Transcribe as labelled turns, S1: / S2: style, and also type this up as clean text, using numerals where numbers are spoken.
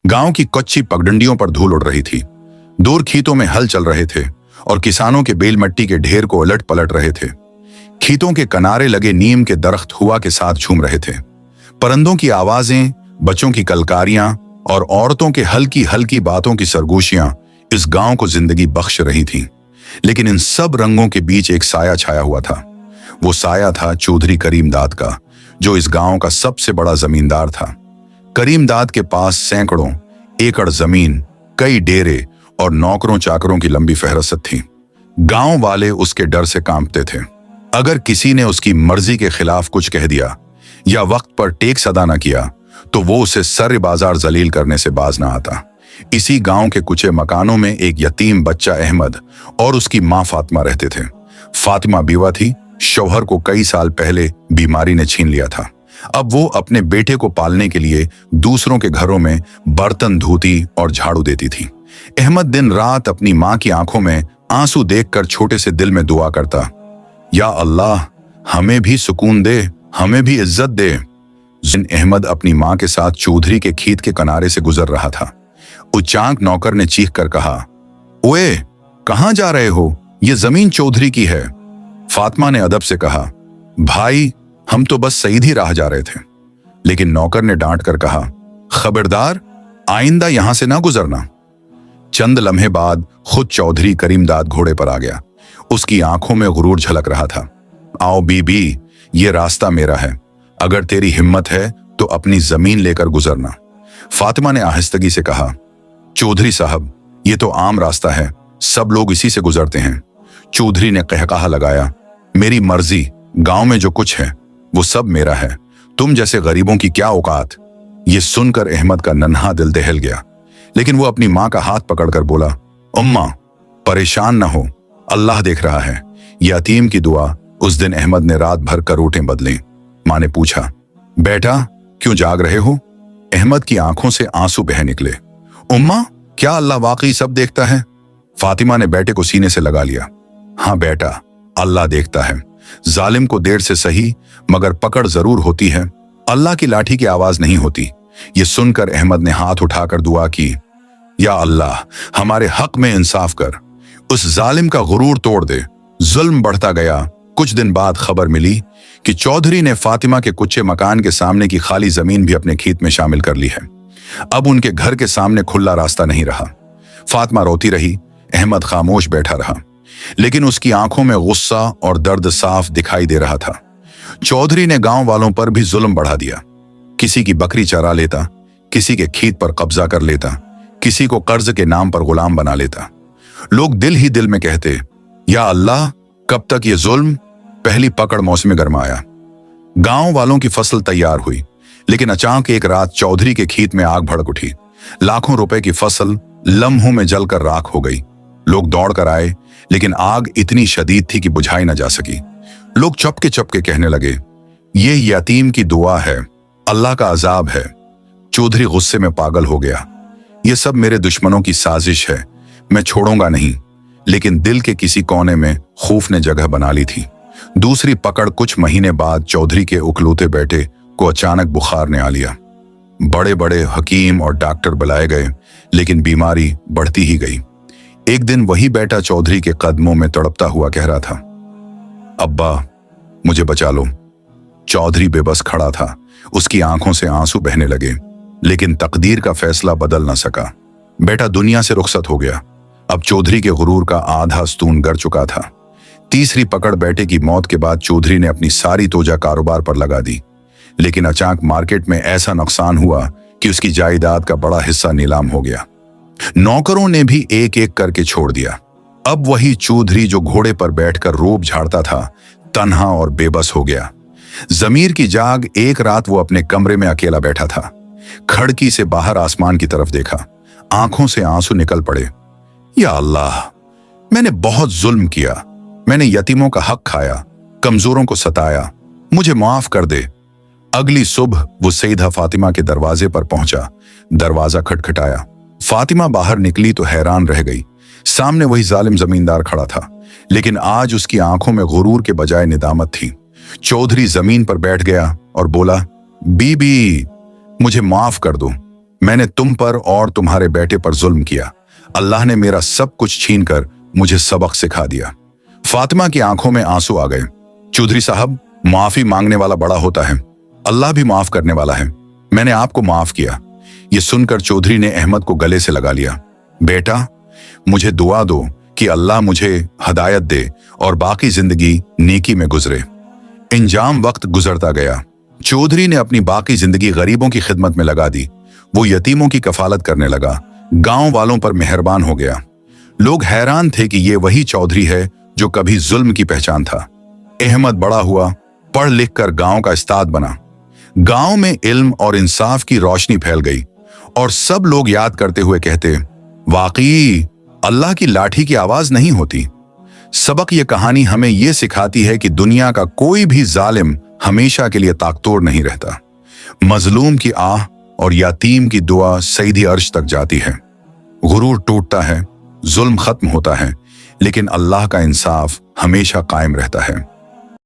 S1: गांव की कच्ची पगडंडियों पर धूल उड़ रही थी। दूर खेतों में हल चल रहे थे और किसानों के बेल मिट्टी के ढेर को उलट पलट रहे थे। खेतों के किनारे लगे नीम के दरख्त हवा के साथ झूम रहे थे। परिंदों की आवाजें, बच्चों की कलकारियां और औरतों के हल्की हल्की बातों की सरगोशियां इस गांव को जिंदगी बख्श रही थीं। लेकिन इन सब रंगों के बीच एक साया छाया हुआ था। वो साया था चौधरी करीम दाद का, जो इस गांव का सबसे बड़ा जमींदार था। करीम दाद के पास सैकड़ों एकड़ जमीन, कई डेरे और नौकरों चाकरों की लंबी फहरिस्त थी। गांव वाले उसके डर से कांपते थे। अगर किसी ने उसकी मर्जी के खिलाफ कुछ कह दिया या वक्त पर टेक्स अदा न किया तो वो उसे सर बाजार जलील करने से बाज न आता। इसी गांव के कुछ मकानों में एक यतीम बच्चा अहमद और उसकी मां फातिमा रहते थे। फातिमा बीवा थी। शौहर को कई साल पहले बीमारी ने छीन लिया था। अब वो अपने बेटे को पालने के लिए दूसरों के घरों में बर्तन धोती और झाड़ू देती थी। अहमद दिन रात अपनी मां की आंखों में आंसू देखकर छोटे से दिल में दुआ करता, या अल्लाह हमें भी सुकून दे, हमें भी इज्जत दे। जिन अहमद अपनी मां के साथ चौधरी के खेत के किनारे से गुजर रहा था, उचांक नौकर ने चीख कर कहा, ओए कहां जा रहे हो? ये जमीन चौधरी की है। फातिमा ने अदब से कहा, भाई हम तो बस सीधी राह जा रहे थे। लेकिन नौकर ने डांट कर कहा, खबरदार आइंदा यहां से ना गुजरना। चंद लम्हे बाद खुद चौधरी करीम दाद घोड़े पर आ गया। उसकी आंखों में गुरूर झलक रहा था। आओ बीबी, ये रास्ता मेरा है। अगर तेरी हिम्मत है तो अपनी जमीन लेकर गुजरना। फातिमा ने आहिस्तगी से कहा, चौधरी साहब ये तो आम रास्ता है, सब लोग इसी से गुजरते हैं। चौधरी ने कहकहा लगाया, मेरी मर्जी, गांव में जो कुछ है वो सब मेरा है, तुम जैसे गरीबों की क्या औकात। ये सुनकर अहमद का नन्हा दिल दहल गया। लेकिन वो अपनी मां का हाथ पकड़कर बोला, उम्मा परेशान न हो, अल्लाह देख रहा है। यतीम की दुआ। उस दिन अहमद ने रात भर करवटें बदली। मां ने पूछा, बेटा क्यों जाग रहे हो? अहमद की आंखों से आंसू बह निकले। उम्मा क्या अल्लाह वाकई सब देखता है? फातिमा ने बेटे को सीने से लगा लिया। हाँ बेटा, अल्लाह देखता है। जालिम को देर से सही मगर पकड़ जरूर होती है। अल्लाह की लाठी की आवाज नहीं होती। ये सुनकर अहमद ने हाथ उठाकर दुआ की, या अल्लाह हमारे हक में इंसाफ कर, उस जालिम का गुरूर तोड़ दे। जुल्म बढ़ता गया। कुछ दिन बाद खबर मिली कि चौधरी ने फातिमा के कुच्चे मकान के सामने की खाली जमीन भी अपने खेत में शामिल कर ली है। अब उनके घर के सामने खुला रास्ता नहीं रहा। फातिमा रोती रही, अहमद खामोश बैठा रहा, लेकिन उसकी आंखों में गुस्सा और दर्द साफ दिखाई दे रहा था। चौधरी ने गांव वालों पर भी जुल्म बढ़ा दिया। किसी की बकरी चरा लेता, किसी के खेत पर कब्जा कर लेता, किसी को कर्ज के नाम पर गुलाम बना लेता। लोग दिल ही दिल में कहते, या अल्लाह कब तक ये जुल्म। पहली पकड़ मौसम गर्मा आया। गांव वालों की फसल तैयार हुई, लेकिन अचानक एक रात चौधरी के खेत में आग भड़क उठी। लाखों रुपए की फसल लम्हों में जलकर राख हो गई। लोग दौड़ कर आए, लेकिन आग इतनी शदीद थी कि बुझाई न जा सकी। लोग चपके चपके कहने लगे, ये यतीम की दुआ है, अल्लाह का अजाब है। चौधरी गुस्से में पागल हो गया। ये सब मेरे दुश्मनों की साजिश है, मैं छोड़ूंगा नहीं। लेकिन दिल के किसी कोने में खौफ ने जगह बना ली थी। दूसरी पकड़ कुछ महीने बाद चौधरी के उकलौते बेटे को अचानक बुखार ने आ लिया। बड़े बड़े हकीम और डॉक्टर बुलाए गए, लेकिन बीमारी बढ़ती ही गई। एक दिन वही बेटा चौधरी के कदमों में तड़पता हुआ कह रहा था, अब्बा मुझे बचा लो। चौधरी बेबस खड़ा था। उसकी आंखों से आंसू बहने लगे, लेकिन तकदीर का फैसला बदल न सका। बेटा दुनिया से रुखसत हो गया। अब चौधरी के गुरूर का आधा स्तून गर चुका था। तीसरी पकड़ बेटे की मौत के बाद चौधरी ने अपनी सारी तोजा कारोबार पर लगा दी। लेकिन अचानक मार्केट में ऐसा नुकसान हुआ कि उसकी जायदाद का बड़ा हिस्सा नीलाम हो गया। नौकरों ने भी एक एक करके छोड़ दिया। अब वही चौधरी जो घोड़े पर बैठकर रोब झाड़ता था, तन्हा और बेबस हो गया। जमीर की जाग। एक रात वो अपने कमरे में अकेला बैठा था। खिड़की से बाहर आसमान की तरफ देखा। आंखों से आंसू निकल पड़े। या अल्लाह, मैंने बहुत जुल्म किया। मैंने यतीमों का हक खाया, कमजोरों को सताया, मुझे माफ कर दे। अगली सुबह वो सईदा फातिमा के दरवाजे पर पहुंचा। दरवाजा खटखटाया। फातिमा बाहर निकली तो हैरान रह गई। सामने वही जालिम जमींदार खड़ा था, लेकिन आज उसकी आंखों में गुरूर के बजाय निदामत थी। चौधरी जमीन पर बैठ गया और बोला, बीबी मुझे माफ कर दो, मैंने तुम पर और तुम्हारे बेटे पर जुल्म किया। अल्लाह ने मेरा सब कुछ छीनकर मुझे सबक सिखा दिया। फातिमा की आंखों में आंसू आ गए। चौधरी साहब, माफी मांगने वाला बड़ा होता है, अल्लाह भी माफ करने वाला है। मैंने आपको माफ किया। ये सुनकर चौधरी ने अहमद को गले से लगा लिया। बेटा, मुझे दुआ दो कि अल्लाह मुझे हदायत दे और बाकी जिंदगी नेकी में गुजरे। इंजाम वक्त गुजरता गया। चौधरी ने अपनी बाकी जिंदगी गरीबों की खिदमत में लगा दी। वो यतीमों की कफालत करने लगा, गांव वालों पर मेहरबान हो गया। लोग हैरान थे कि ये वही चौधरी है जो कभी जुल्म की पहचान था। अहमद बड़ा हुआ, पढ़ लिख कर गांव का उस्ताद बना। गांव में इल्म और इंसाफ की रोशनी फैल गई और सब लोग याद करते हुए कहते, वाकई अल्लाह की लाठी की आवाज नहीं होती। सबक ये कहानी हमें ये सिखाती है कि दुनिया का कोई भी जालिम हमेशा के लिए ताकतोर नहीं रहता। मजलूम की आह और यतीम की दुआ सईदी अर्श तक जाती है। गुरूर टूटता है, जुल्म खत्म होता है, लेकिन अल्लाह का इंसाफ हमेशा कायम रहता है।